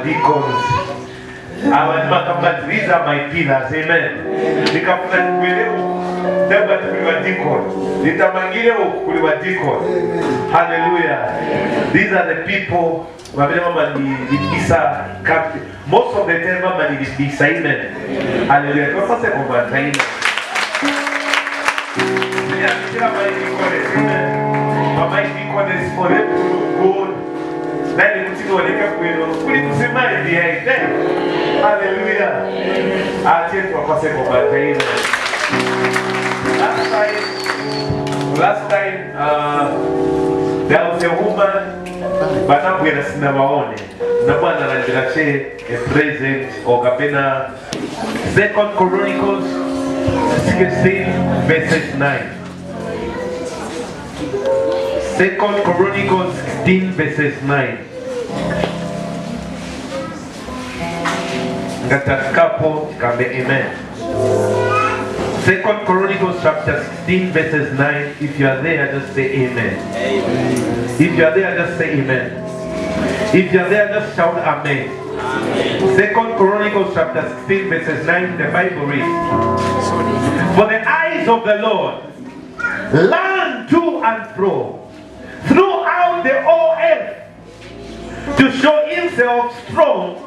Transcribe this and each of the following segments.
deacons. These are my pillars. Amen. Hallelujah. These are the people. Most of the time, amen. Hallelujah. Hallelujah. Last time, there was a woman, but now we're not a present or Kapena. 2 Chronicles 16 verses 9. 2 Chronicles 16 verses 9. Amen. 2 Chronicles chapter 16 verses 9. If you are there, just say amen. Amen. If you are there, just say amen. If you are there, just shout amen. 2 Chronicles chapter 16 verses 9. The Bible reads, for the eyes of the Lord run to and fro throughout the whole earth to show himself strong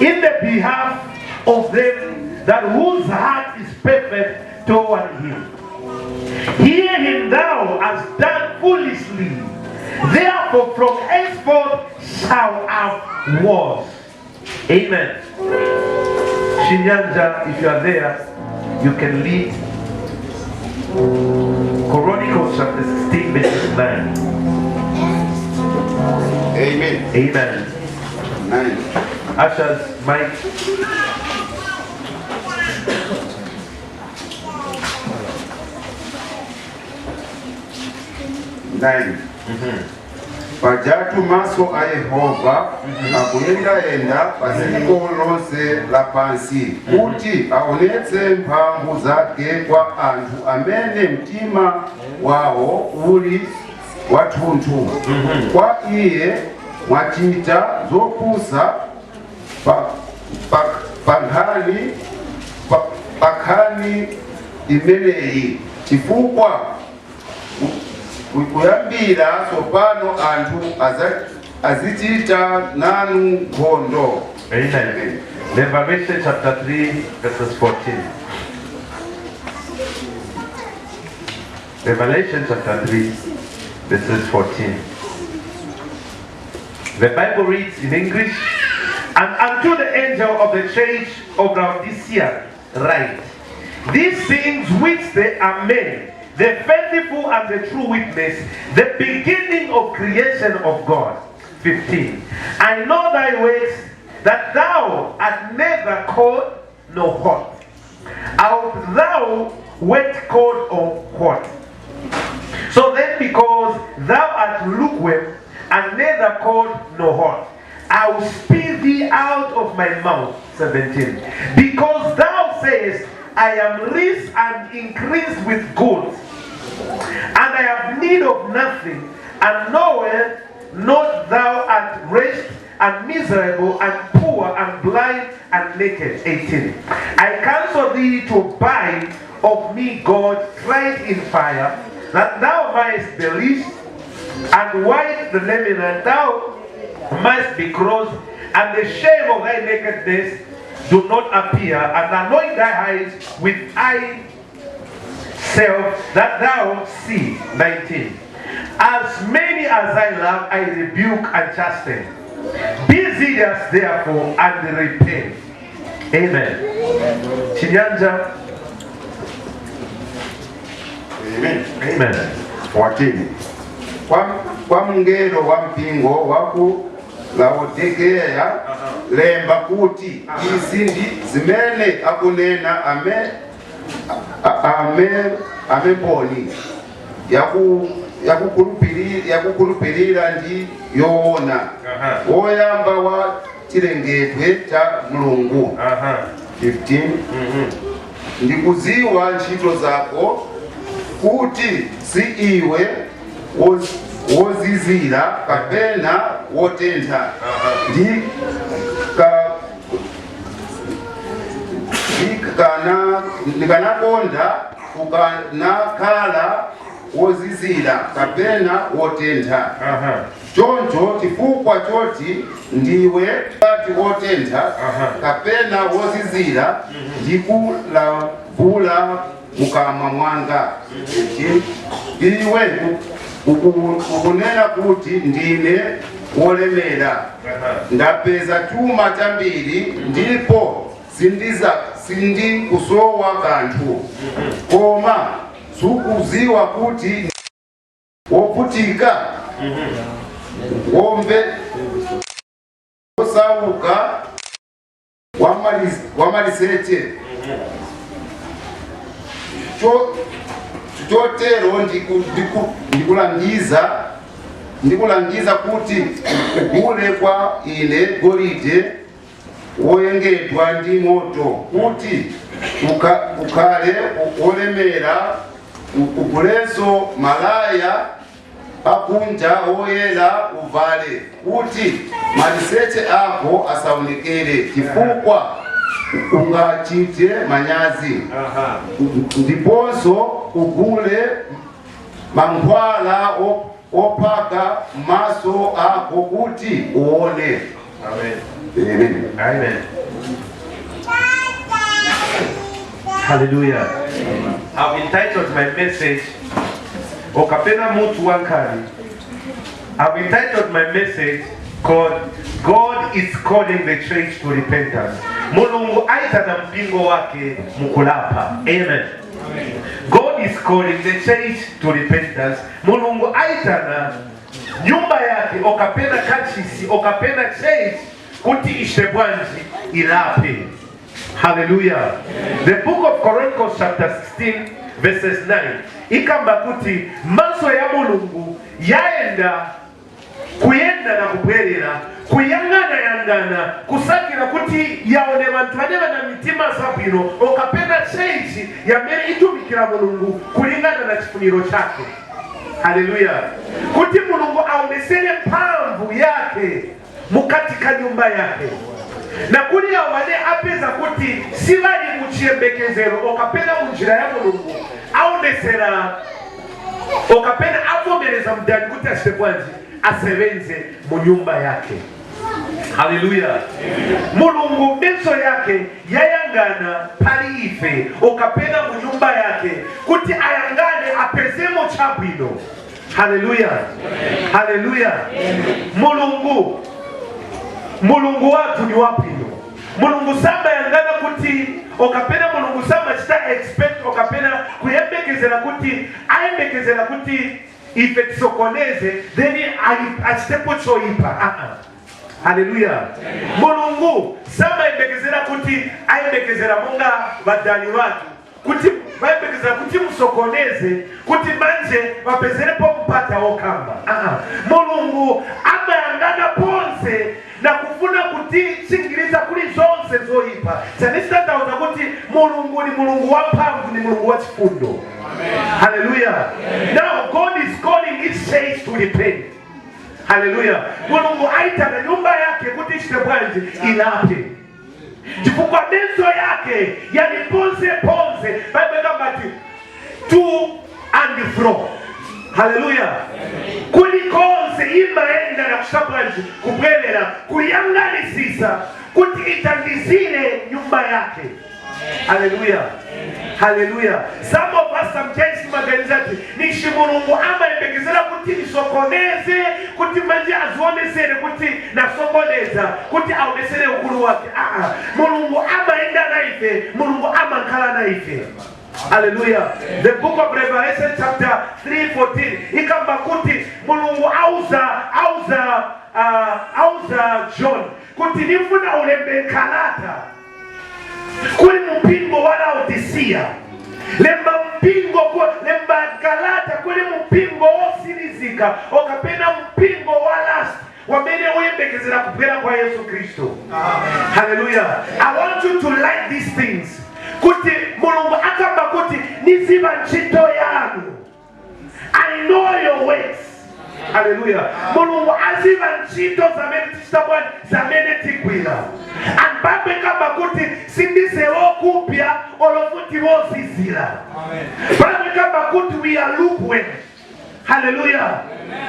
in the behalf of them that whose heart is perfect toward him. Hear him, thou hast done foolishly. Therefore from henceforth shall have wars. Amen. Shinyanja, if you are there, you can lead Chronicles chapter 16 verses 9. Amen. Amen. 9. Ushers, Mike. Pajatu maso a Yehova akuyenda pasiko lonse la pansi kuti aonetse mphamvu zake kwa anthu amene mtima wawo uli wathunthu. Kwa iye mwachita zopusa pakhani imeneyi chifukwa kuyambira tsopano anthu azichita nanu nkhondo. Amen. Revelation chapter 3 verses 14. Revelation chapter 3 verses 14. The Bible reads in English, and unto the angel of the church of Laodicea write, these things which they are made, the faithful and the true witness, the beginning of creation of God. 15. I know thy ways, that thou art neither cold nor hot. Art thou wet, cold, or hot? So then, because thou art lukewarm, and neither cold nor hot, I will spit thee out of my mouth. 17. Because thou sayest, I am rich and increased with goods, and I have need of nothing, and knowest not thou art wretched and miserable and poor and blind and naked. 18. I counsel thee to buy of me gold tried in fire, that thou mightst be rich, and white the linen thou mightst be clothed, and the shame of thy nakedness do not appear, and anoint thy eyes with eye self that thou see. 19. As many as I love, I rebuke and chasten. Be zealous therefore and repent. Amen. Chinyanja. Amen. Amen. 14. Kwa mngelo wa mpingo waku Laodikea lemba kuti izi ndi zimene akunena amemboni yakukhulupirira ndi yoona woyamba wa chilengedwe cha Mulungu. 15. Ndikuziwa ntchito zako kuti si iwe wozizira kapena wotentha ndikanakonda ukanakhala wozizira kapena wotentha choncho chifukwa choti ndiwe kati wotentha kapena wozizira ndikulavula mukamwa mwanga iwe ukunena kuti ndine wolemera ndapeza chuma chambiri ndipo sindikusowa kanthu koma sukuziwa kuti wovutika womve wosauka wamaliseche chotero ndikulangiza kuti ugule kwa ine golide woyengedwa ndi moto kuti ukhale wolemera, ugulenso malaya akunja woyera uvale kuti maliseche ako asaonekere chifukwa ungachite manyazi. Ndiponso ugule mankhwala opaka maso ako kuti uone. Amen. Amen. Amen. Hallelujah. I've entitled my message Okapena Mutu Wankari. I've entitled my message called God is calling the church to repentance. Mulungu aita na mpingo wake mukulapa. Amen. God is calling the church to repentance. Mulungu aita na nyumba yake okapena kachisi okapena church kuti ishebwanji ilape. Hallelujah. The book of Chronicles chapter 16 verses 9. Ikamba kuti maso ya Mulungu yaenda kuyenda na kubwerera kuyangana kusakira kuti yaone bantu bane bana mitima zabwino okapena church yamene itumikira Mulungu kulingana na chifuniro chake. Hallelujah. Kuti Mulungu aonesele mpamvu yake mukatika nyumba yake. Na kuli ya wale apeza kuti sibali muchiyembekezero okapena munjira ya Mulungu aonesera okapena avomereza mdani kuti asebwanji asebenze mu nyumba yake. Hallelujah. Mulungu meso yake yayangana pali ife okapena mu nyumba yake kuti ayangane apezemo chabwino. Hallelujah. Hallelujah. Mulungu watu ni wapino. Mulungu samba yangana kuti okapena Mulungu samba chita expect okapena kuyembekezera kuti ayembekezera kuti ife tisokoneze then achitepo choipa. Hallelujah. Mulungu samba yembekezera kuti ayembekezera monga badani watu kuti bayembekezera kuti musokoneze kuti manje bapezerepo mpata okamba. Mulungu amayangana ponse na kufuna kuti singiriza kuli zonse zoipa. Chanistata kuti Mulungu ni Mulungu wa mphamvu, ni Mulungu wa chifundo. Hallelujah. Now God is calling his saints to repent. Hallelujah. Mulungu aita na nyumba yake kuti ishitebwanji ilape. Chifukwa meso yake yani ponse Bible kambati to and fro. Hallelujah. Kulikonse imaenda na kushabwanji kubwerera kuyanganisisa kuti itandizile nyumba yake. Hallelujah. Hallelujah. Some of us sometimes maganizati nishi Mulungu amayembekezera kuti nisokoneze kuti manje azonesere kuti nasokoneza kuti aonesere ukulu wake. Mulungu amaenda na ife, Mulungu amankhala na ife. Hallelujah. The book of Revelation chapter 3:14 ikamba kuti Mulungu auza John kuti nifuna ulembe kalata kuli mpingo wa Laodicea. Lemba kalata kuli mpingo osirizika okapena mpingo wa last wamene uyembekezera kubwera kwa Yesu Kristo. Hallelujah. I want you to like these things. Kuti Mulungu akamba kuti niziba ntchito yanu. I know your ways. Hallelujah. Mulungu aziva ntchito zamene tisabwani zamene tigwira. Ambabe kama kuti sindisewo kupya olofuti wozizira. Babe kama kuti we are lukewarm. Hallelujah.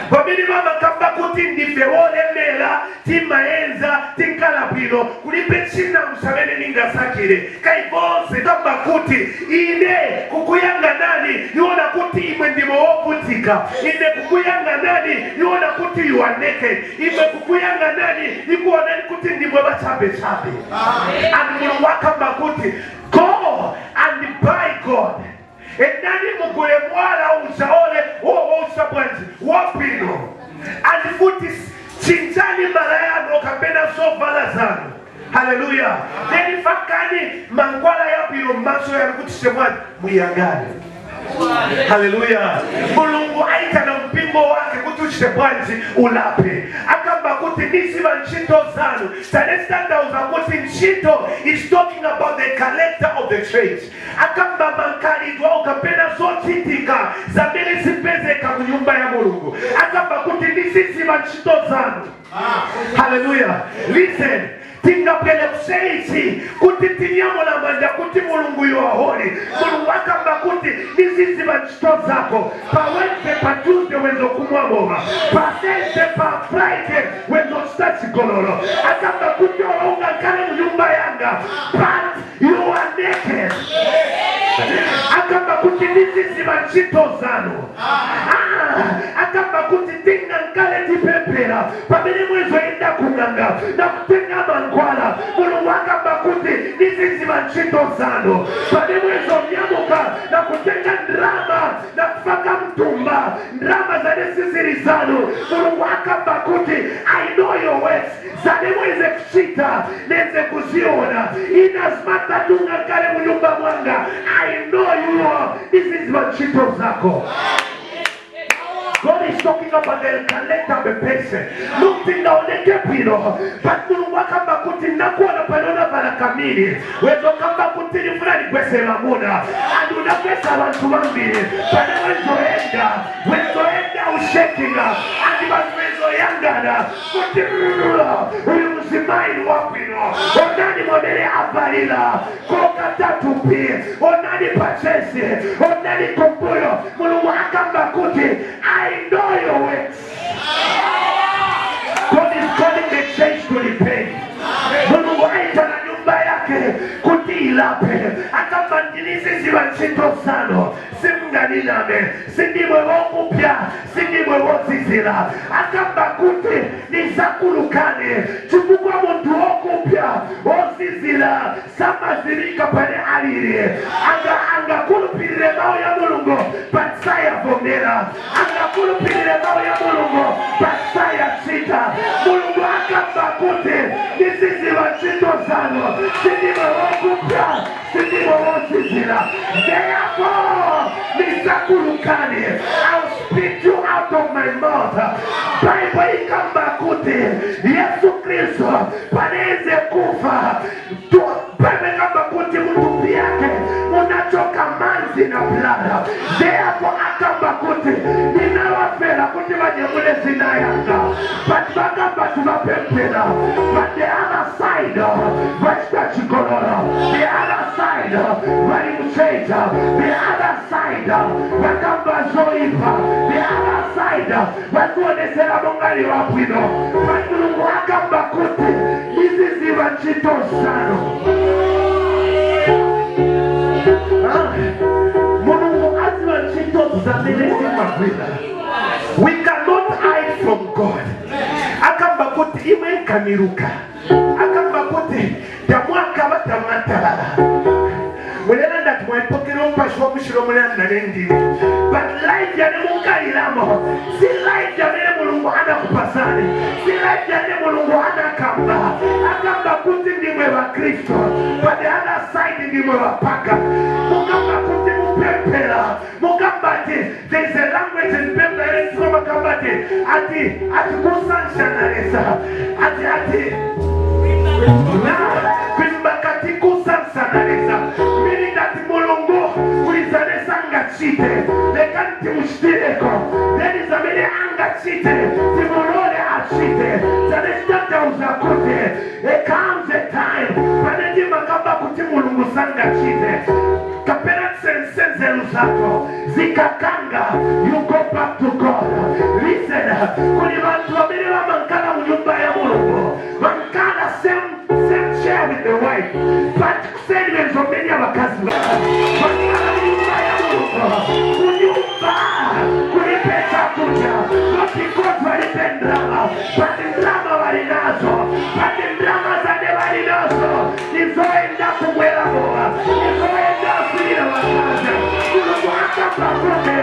Pamene mama kamba kuti ndife wolemera timaenza tinkalabwino kulibe china msabene ningasakire kaibonse kamba kuti ine kukuyanga nani niona kuti imwe ndimo wovutika, ine kukuyanga nani niona kuti you are naked, imwe kukuyanga nani nikuona kuti ndimo bachabe chabe. And Mulungu akamba kuti go and buy God. Enani mugule mwala usaole usabwanzi wapino andifuti chinjani malayano kapena sovala zanu. Hallelujah. Then fakani mangwala yapino maso ya kuti semwani muyangane. Hallelujah. Mulungu aita na mpingo wake kuti uchitebwanzi ulape. Akamba kuti nisiva ntchito zanu. Talestanda uzakuti ntchito is talking about the collector of the church. Akamba mankalidwa ukapena zochitika zamene zipezeka kunyumba ya Mulungu. Akamba kuti nisiva ntchito zanu. Hallelujah. Listen. Tingapele kuseisi kuti tinyamola manda kuti Mulungu you are holy. Mulungu akamba kuti niziziva ntchito zako. Pa Wednesday, pa Tuesday wenzo kumwamoma. Pa Thursday, pa Friday wenzo stasigololo. Akamba kuti olonga kale mnyumba yanga. But you are naked. Akamba kuti niziziva ntchito zanu. Akamba kuti tinga nkale tipepera. Pamene mwezo enda kunganga na kutenga mankwala. Mulungu akamba kuti niziziva ntchito zanu. Pamene mwezo nyamuka na kutenga ndrama na kufaka mtumba ndrama za nesiziri zanu. Mulungu akamba kuti I know your works. Zane mweze kushita neze kuziona. Inazmata tunga kale mnyumba mwanga. I know you are. Niziziva ntchito zako. God is talking about the collector of the person. Nothing that only get pino. But Mulungu akamba kuti nakuona panona vala kamili. Wezo kamba kuti ni fulani kwese lamuna. And unapesa wantu wambili. Pana wezo enda ushekinga. And wezo yangana. Kuti uyu msimaini wapino. Onani mwamele avalila. Koka tatu pi. Onani pachesi. Onani kumbuyo. Mulungu akamba kuti I know your works. God is calling the church to repent. Mungu aita na nyumba yake kuti ilape. Akabandilisi ziva ntchito zanu. Simngani name. Sindimwe wokupya. Sindimwe wozizira. Akamba kuti nizakulukane. Chifukwa muntu wokupya. Wozizira. Samazirika pale aliri. Anga kulupirire mao ya Mulungu. Patsaya vomera. Anga kulupirire mao ya Mulungu. Patsaya sita. Mulungu akamba kuti niziziva ntchito zanu. Sindimwe wokupya. Sindimwe wozizira. Therefore, nizakulukane. I'll speak you out of my mouth. Bible ikamba kuti Yesu Kristo paneze kufa. Bible ikamba kuti mtupi yake munachoka manzi na blada. Therefore akamba kuti ninawapela kuti wanyemule zina yanga. But bakamba tunapempela. But the other side, vachita chikolora. The other side, valimcheja. The other side, vakamba zoipa. The other side, vatuonesera mongali wapwino. But Mulungu akamba kuti niziziva ntchito zanu. Mulungu aziva ntchito zamene zimagwira. We cannot hide from God. Akamba kuti imwe nkamiruka. Akamba kuti tamwaka batamatala. Mulena ndati mwepokera mpasho mushiro mulena nalendi. But life yane mungaliramo. Si life yane Mulungu anakupasani. Si life yane Mulungu anakamba. Akamba kuti ndimwe wa Kristo. But the other side ndimwe wa paka. Mukamba kuti mupempera. Mukamba ati there is a language in Bible from kambati. Ati kusanshanaresa. Ati na kumbakati kusansanaresa. Meaning that Mulungu kuizanesa ngachite. Lekanti mushtireko. There is a many sangachite timulole ashite tanesitata uzakute. There comes a time paneti makamba kuti mulungu sangachite kapera sense zako zikakanga. You go back to God. Listen, kuni bantu babiri bamankala mu nyumba ya mulungu mankala same chair with the wife, but kusende nzomenya abakazi mankala mu nyumba ya mulungu kunyumba kulipeta kuja because walipe drama, but drama walinazo, but drama zade walinazo nizoenda kumwela moa, nizoenda kuila wakaza mulungu akapakote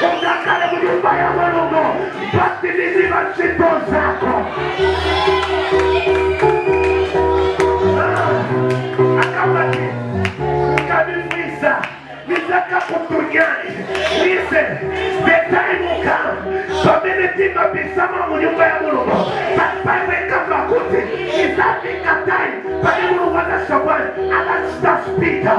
undakale mu nyumba ya mulungu basi niziba nchito zako. Akabati kabisa nitaka kutunyani. Listen, the time will come pamenetima bisama mu nyumba ya mulungu paiweka makuti isafika time pale mulungu anashabwani anastapita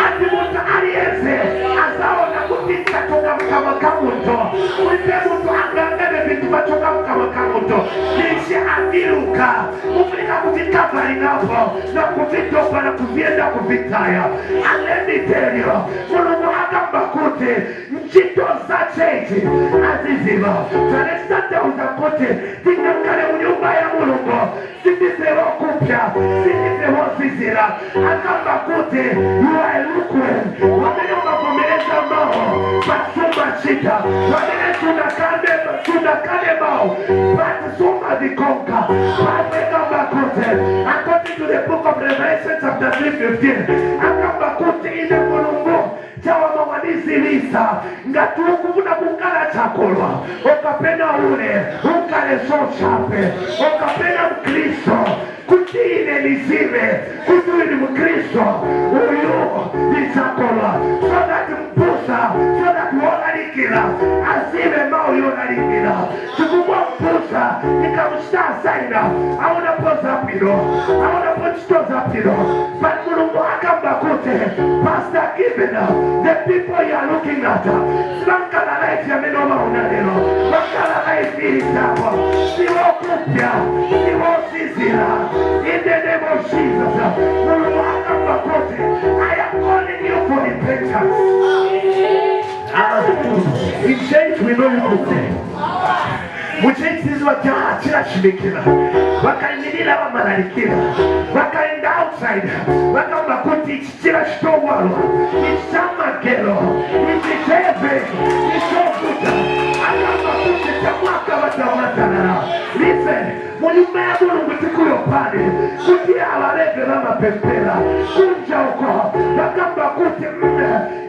ati mutu alieze azaona kupita toka mkamakamuto ulipe mutu angangane vitu matoka mkamakamuto nishi adiluka mufika kufika valinapo na kuvitopa na kuvienda kuvitaya. And let me tell you, mulungu akambakuti nchito za chechi aziziba tanestate uzakote tingakale mu nyumba ya mulungu sitisewo kupya sitisewo zizira akambakuti yuwa elukwe wamene umakomeleza mao basuma chita wamene tunakane mao basuma vikonka akambakuti according to the book of Revelation chapter 3:15 akambakuti ine mulungu chawa mawanizi lisa ngatukuvuna kukala chakolwa okapena ule ukale sochape okapena mkristo kutine lizive kutini mkristo uyu lichakolwa so that mpusa so that wonalikila asive mao yonalikila chikumwa mpusa nikamushita saina auna poza pido auna pochitoza pido but mulungu akambakute pastor given the people you are looking at sibankala life ya menoma unalelo bankala life ilitawa siwo kupya siwo sisira in the name of Jesus. Mulungu akambakute I am calling you for repentance. In church we know you could say muchezi wajaa chirashimikira wakainilila wamalalikira wakaenda outside wakambakuti ichichira shitowalwa ichamagelo ichiteve ichokuta akambakuti chamwaka watawatanara. Listen, munyumba ya mulungu tikuyo pale kuti abaleve bamapempera kunja uko wakambakuti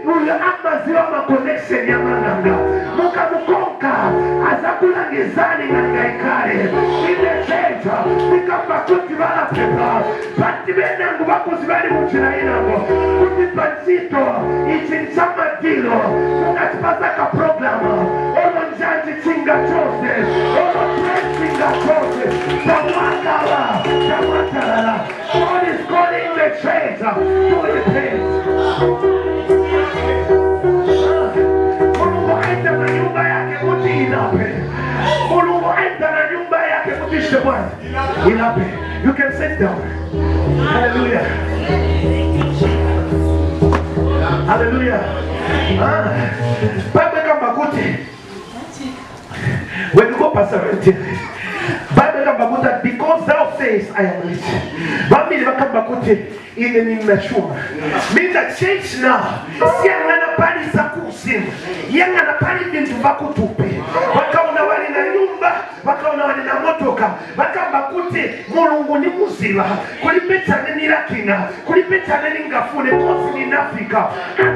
uyo amaziwa maconnection ya mananga mukamukonka azakulangizani nangaikale ine church nikambakuti balapepa pati benangu bakuzi bali muchira inango kuti pachito ichi nchamatilo mukatipasaka programa ono njanji chinga chose ono chinga chose tamwakala tamwakalala. God is calling the church to repent. Mulungu aita na nyumba yake kuti inape. Mulungu aita na nyumba yake kuti shebwani inape. You can sit down. Hallelujah. Hallelujah. Bible kama kuti. When you go past 17, Bible kama kuti because thou sayest I am rich. Bible kama kuti ile ni mnashuma. Mina change now. Siangana pali za kusimu. Yangana pali bintu bakutupe. Wakaona wali na nyumba, wakaona wali na motoka. Wakamba kuti mulungu ni muzila. Kulipeta nini lakina. Kulipeta nini ngafune. Kosi ni nafika.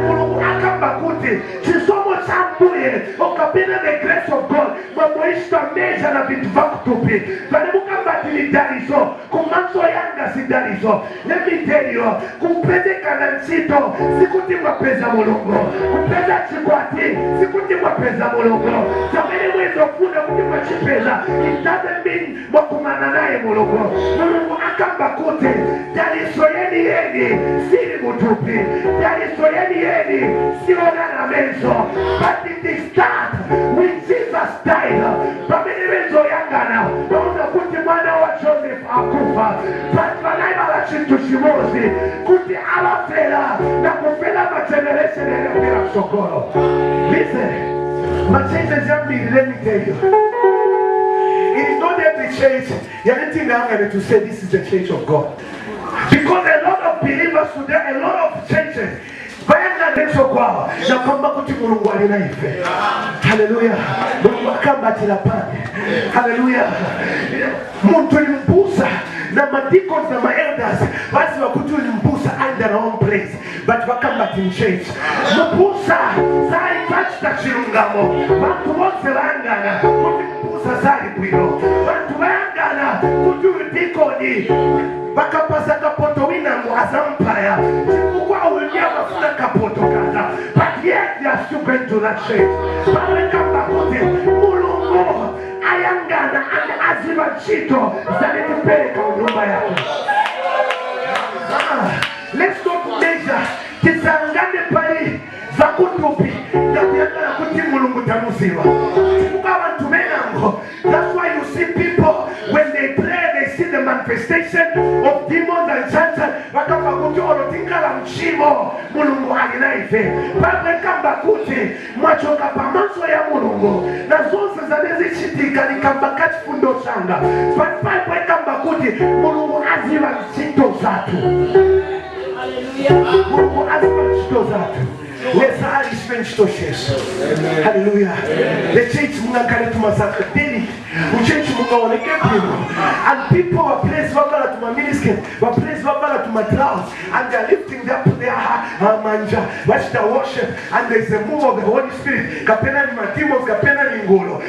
Mulungu akamba kuti chisomo chambuye. Okapena the grace of God. Mamoishta meja na bintu bakutupe. Bane mukamba tilidarizo. Kumanso yanga sidarizo. Let me tell you, kumpezeka na nsito sikuti mwapeza mulungu, kumpeza chikwati sikuti mwapeza mulungu. Jamene mwezo kuna kuti mwachipeza, it doesn't mean mwakumana naye mulungu. Mulungu akamba kuti daliso yeni siri mutupi, daliso yeni siona na menso, but it is that when Jesus died, pamene benzoyangana baona kuti mwana wa Joseph akufa, but vanaibala chintu chimozi kuti alafera na kufera mageneration elefera msogolo. Listen, machenjes yambiri, let me tell you, it is not every church you're anything to say this is the church of God, because a lot of believers today, a lot of churches bayanga leso kwao na kwamba kuti Mungu alina ife. Haleluya. Mungu akambatira pale. Haleluya. Muntu limbusa na madikos na maelders basi wakuti limbusa under their own place, but wakambati in church mbusa sai touch chirungamo bantu bose bangana kuti mbusa sai bwino bantu bangana kuti udikoni bakapasa kapoto wina muazampaya chikukwa ulia mafuta kapoto kaza, but yet they are still going to that church. Bawekamba kuti mulungu ayangana ane aziva chito zanitipeleka nyumba yako. Let's not measure tisangane pali za kutupi na kuyangana kuti mulungu tamuziva. Chikukawa tumenango. That's why you see people when they pray, they see the manifestation of demons and chanting. Wakamba kuti olotingala mchimo mulungu alinaife. Bawekamba kuti mwachoka pamaso ya mulungu na zonse zanezi chitika nikamba kati fundo shanga. But bawekamba kuti mulungu aziva chito zatu. Mungu aziva chito zatu. Lesari spenchito shesu. Hallelujah. The church mungangale tumasaka daily. Uchurch mungaoneke people. And people are placed wabala to my ministry, were placed wabala to my trials, and they are lifting up their manja. Watch the worship, and there is a move of the Holy Spirit. Kapena ni matimos, kapena ni ngolo.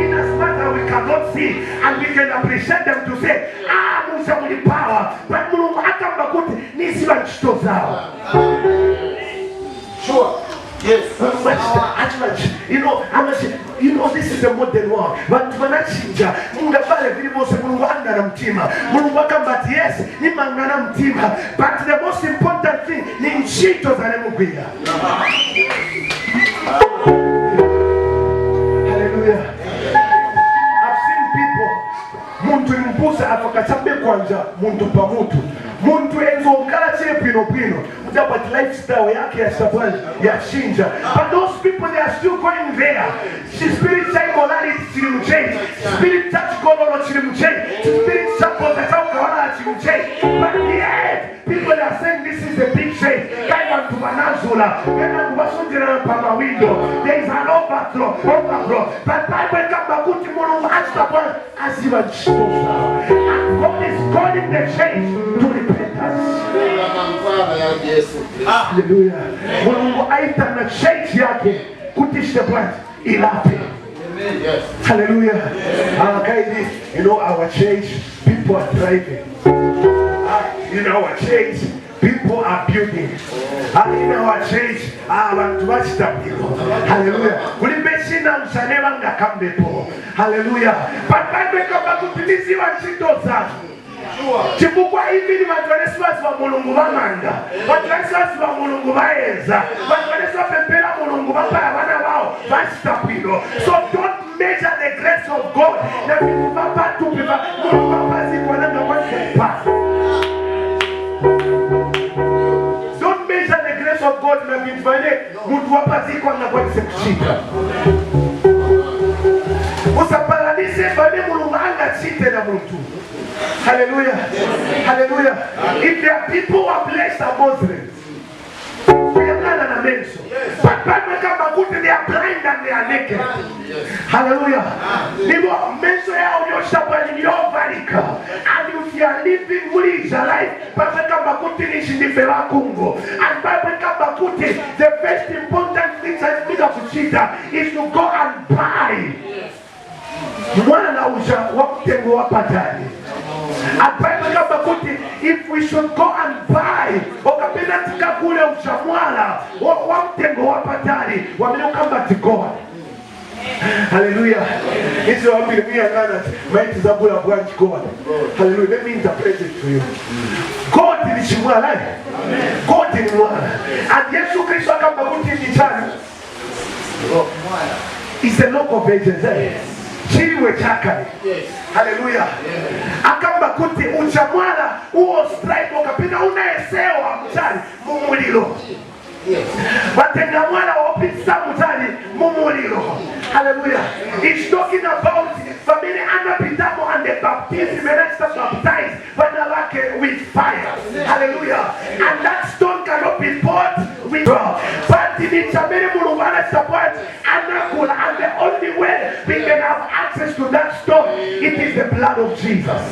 In as much as we cannot see, and we can appreciate them to say, Musa muli power, but Mungu akambakuti nisi wanchito zao. Sure. Yes. You know, this is the modern world. But when I change, mungabale vilivyo se Mungu anga na mtima. Mungu akambati yes, ni mangana mtima. But the most important thing ni nchito za nemukwia. Hallelujah. I've seen people, muntu imbusa afakachabe kwanja, muntu pamutu. Muntu enzo ukala chile pino. But lifestyle yake ya sabani ya chinja. But those people, they are still going there. Spiritual immorality chilimchange. Spiritual kololo chilimchange. Spiritual kawana chilimchange. But yet, people are saying this is a big change. Kaiwa tumanazula. Wena kubasundira pama window. There is an overthrow. But Bible kambakuti mulungu achitapwa asiva chitosa. And God is calling the change to repentance. Hallelujah. Mungu aita na change yake kutisha Bwana ilape. Yes. Hallelujah. You know, our church, people are thriving. In our church, people are building. In our church, abantu bachitapiro. Hallelujah. Kulibeshina msaneva ngakambepo. Hallelujah. But Bible kama kutilizi wa chito zatu. Chibukwa hivi ni watu wa mulungu wamanda. Watu wa mulungu waeza. Watu wa pepera mulungu wapaya wana wao. Bachitapiro. So don't measure the grace of God. Na vitu papa tu pipa. Mulungu wapazi kwa nanga wasipa. Don't measure the grace of God na vinfanye. Mutu wapazi kwa nanga wasipa. Usapalanise fane mulungu anga chite na mutu. Hallelujah. Hallelujah. If there are people who are blessed are Muslims, we are not an mention. But they are blind and they are naked. Hallelujah. Mention in your varika. And if you are living with your life, and the first important thing is to go and buy. Mwana uja wakutengo wapatani. If we should go and buy, okapenda tikakule uchamwala, wakutengo wapatani, wameno kamba to God. Hallelujah. It's your me and Nana, might is a bull of God. Hallelujah. Let me interpret it for you. God in Shimala. God in one. And Yesu Christ kamba kuti ni chani. It's a local agency. Chiriwe chaka. Hallelujah. Akamba kuti uchamwala uo strike okapina unaesewa mchali mumulilo. Batenga mwana wopisa mchali mumulilo. Hallelujah. It's talking about family anapitamo and the baptism and baptized vanalake with fire. Hallelujah. And that stone cannot be poured with but in Chamere Mulumana support Anakula, and the only way we can have access to that stone, it is the blood of Jesus.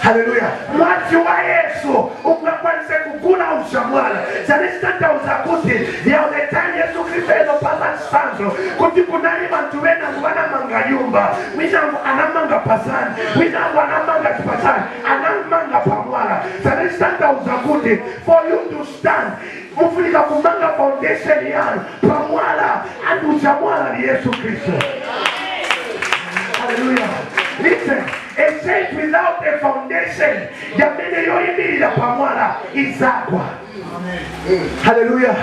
Hallelujah. Mwati wa Yesu ukapanse kukula ushamwala. Zanestanta uzakuti yaonekana Yesu Kristo pala sanzo kuti kunani bantu wena mwana manga yumba winangu anamanga pasani winangu anamanga pasani anamanga pamwala. Zanestanta uzakuti for you to stand mufulika kumanga foundation yanu pamwala and uchamwala ni Yesu Kristo. Hallelujah. Listen, a church without a foundation, yamene yoyimira pamwala izagwa. Hallelujah.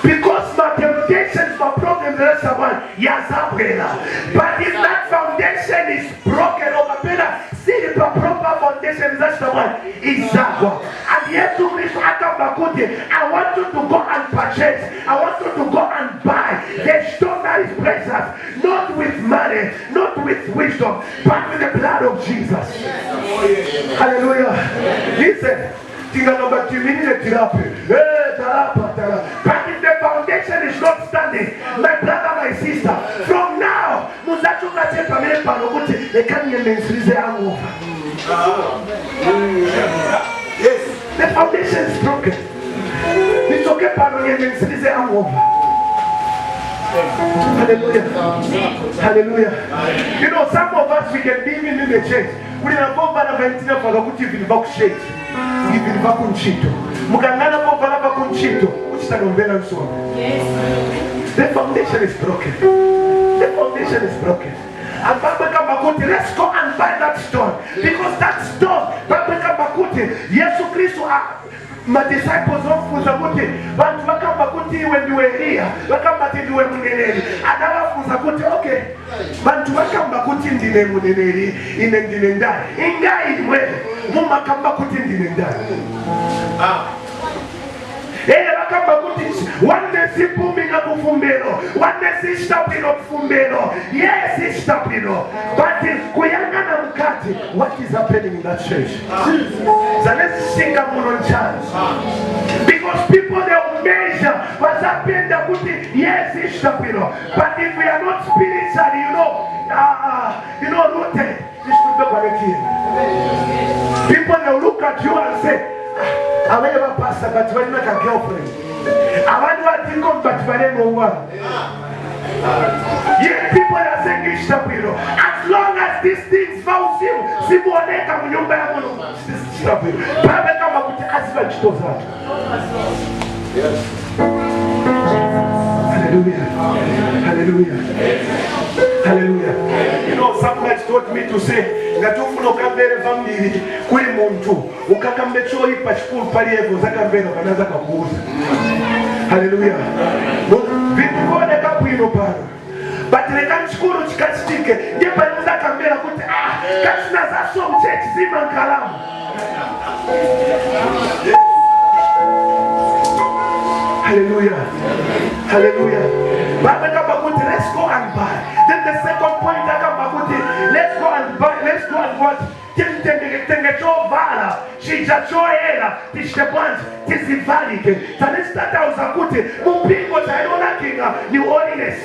Because my temptations, my problems, the rest of one, yazabwela. But if that foundation is broken over better, see the proper foundation is the one, izagwa. And yet to Christ, I want you to go and purchase. I want you to go and buy the stone that is precious, not with money, not with wisdom, but with the blood of Jesus. Hallelujah. Listen. But if the foundation is not standing, my brother, my sister, from now, the foundation is broken. It's okay, hallelujah. Hallelujah. You know, some of us, we can be even in the church. We are not going to for the good in box shade. Even Vakunchito. Mukangana Popala Vakunchito, which is an umbrella so. The foundation is broken. The foundation is broken. And Babaka Bakuti, let's go and buy that stone. Because that stone, Babaka Bakuti, Yesu Christo, my disciples of Fuzakuti, but Wakabakuti when you were here, Wakambati do a Muneri, and our Fuzakuti, okay. But Wakabakuti in the Muneri, in the Dinenda, in Guy, where Mumakambakuti in the Dinenda. One day si pumina kufumbelo, one day si stapino kufumbelo. Yes, it's stapino. But kuyanga na mkati, what is happening in that church? So let's sing a monon chance. Because people they will measure what's happening. Yes, it's stapino. But if we are not spiritually, rooted, this should be correct. People they will look at you and say, I never pastor, but when not a girlfriend. I want to think of but when no one. Yet people are saying it's stapino. As long as these things found him, Simoneka Munyumba stapino. Babeka Makuti Asva Chitoza. Hallelujah. Hallelujah. Hallelujah. You know, somebody taught me to say, Gatufuno Kambere family, Kuli Muntu, Ukakambecho Pachpul Parievo, Zakambeno, Kanaza Kapuza. Hallelujah. Vituvone Kapuino Paro. But the Kanskuru Chikastike, Jepanuza Kambera Kuti, Katsina Zasom Church, Ziman Kalam. Hallelujah. Hallelujah. Let's go and buy. Then the second point, let's go and buy. Let's go and watch. Chichachoela, Tishabans, Tisivalike, Tanistata Uzakuti, Mupingo Tayola Kinga, New Orleans.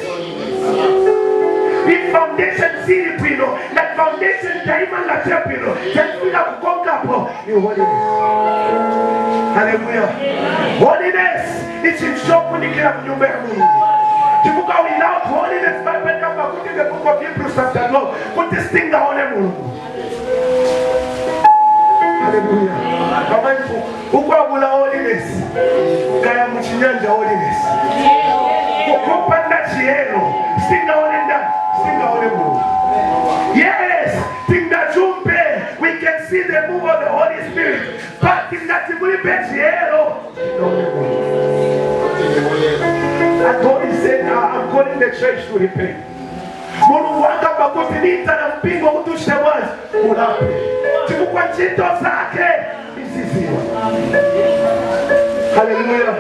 The foundation Silipino, that foundation Taiman La Chapino, Tafila Konkapo, New Orleans. Hallelujah. Holiness, it's in shop when you get New Bermuda. Without holiness, Bible come back in the book of Hebrews chapter 12. Put this thing down on. Hallelujah. Ukabula holiness. Kaya muchinyanja holiness. Ukupanda chielo. Sing down in that. Sing down in. Yes. Sing that jumpe. We can see the move of the Holy Spirit. But in that chielo. And God is saying, I'm calling the church to repent. Mulungu akamba kuti nita na mpingo kutusha wazi ulape. Chifukwa ntchito zake iziziwa. Hallelujah.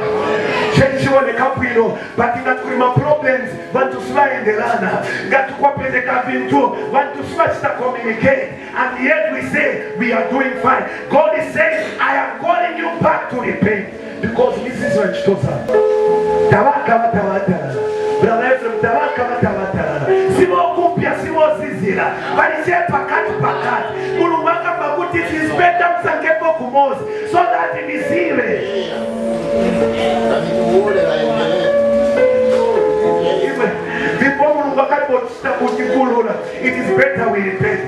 Church woneka bwino but ngatukuli problems bantu sibayenderana ngatukwapezeka bintu bantu sibachita communicate and yet we say we are doing fine. God is saying I am calling you back to repent because this is your ntchito zake. Tabaka batawatala. Brother Ephraim, tabaka batawatala. Sibo kupya, sibo zizira. Balishe pakati. Mulungu akamba kuti it is better msangepo kumozi so that nisire. It is better we repent.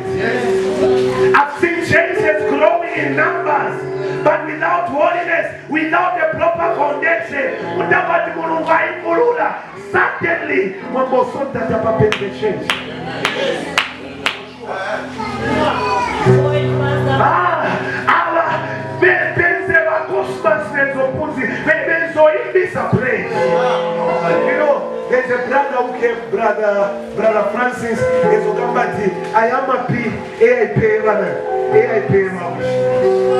I've seen churches growing in numbers, but without holiness, without a proper foundation, certainly one more son that the change. You know, there's a brother who came, brother Francis, I am a P, AIP runner, AIP runner.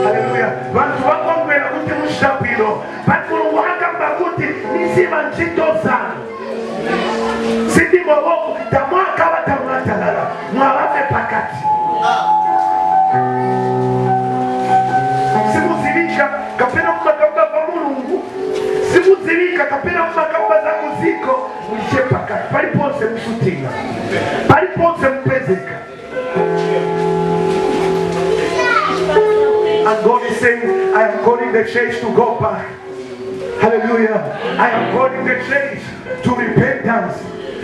Hallelujah. But one way I put him shapiro, but for one bakuti, Nisiman Chitosan. Sidi Mawoko, Tamaka Tamatala, Mwave Pakati. Simuzilika, Kapena Makamba Mulungu, Simuzilika, Kapena Makamba Zakuziko, Mujepaka, Paripose Musutinga, Paripose Mpezeka. And God is saying, I am calling the church to go back. Hallelujah. I am calling the church to repentance.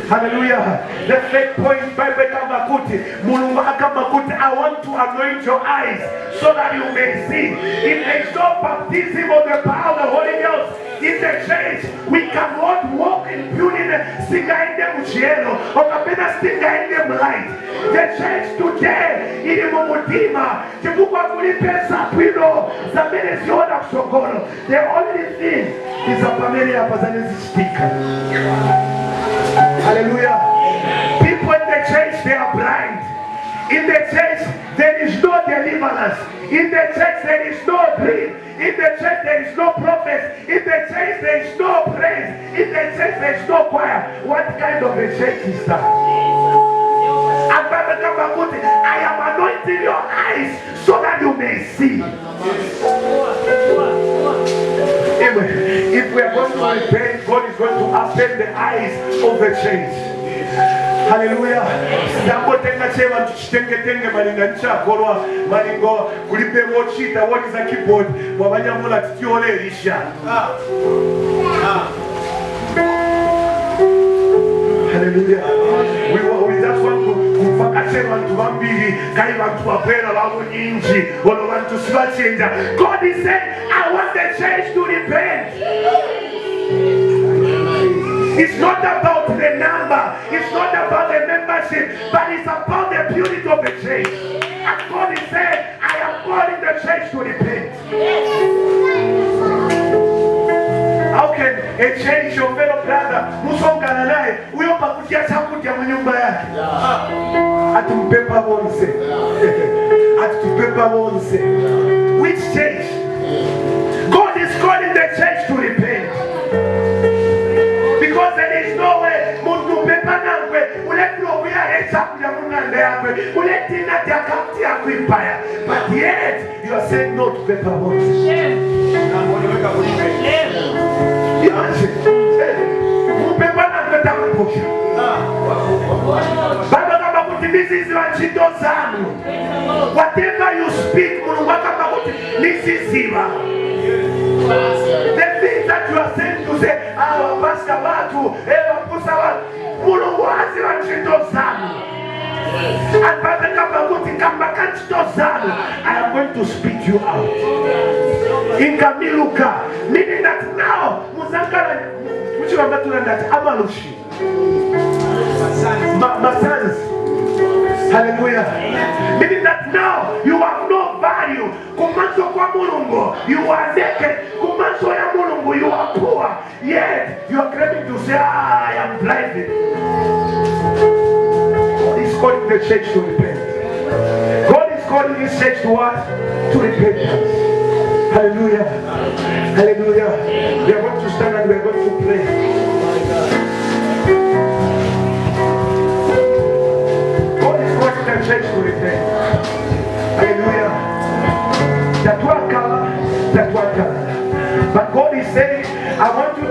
Hallelujah. The third point, Bible Kamakuti, Mulungu Akamakuti, I want to anoint your eyes so that you may see. If there is no baptism of the power of the Holy Ghost in the church, we cannot walk in beauty, singa in them cielo, or kapena singa in them light. The church today, in Mumudima, the only thing is a family of speaker. Hallelujah. People in the church, they are blind. In the church, there is no deliverance. In the church, there is no dream. In the church, there is no prophet. In the church, there is no praise. In the church, there is no choir. What kind of a church is that? I am anointing your eyes so that you may see. If we are going to repent, God is going to open the eyes of the church. Hallelujah. What is a keyboard? Hallelujah. We just want to God is saying, I want the church to repent. It's not about the number, it's not about the membership, but it's about the purity of the church. And God is saying, I am calling the church to repent. How can a church, your fellow brother, musongana naye uyopa kutia chakula mu nyumba yake atumpepa bonse atupepa bonse? Which church? God is calling the church to repent, because there is no way mundu pepa nangwe uletulo kuya chakula munande yakwe uletina takati yakwipaya, but yet you are saying no to pepa bonse. This is what she does. Whatever you speak, this is Ziva. The things that you are saying to say, our pastor Batu, Eva Pusawa, Muluwazi what she does. And by the I am going to speak you out. In Kamiluka, meaning that now, Musangara, which you are not doing that, Amalushi. Masans. Hallelujah. Meaning that now you have no value. Kumanso kwa Mulungu, you are naked. Kumanso ya Mulungu, you are poor. Yet you are claiming to the church to repent. God is calling His church to what? To repentance. Hallelujah. Hallelujah. We are going to stand and we are going to pray. God is calling the church to repent. Hallelujah. But God is saying, I want you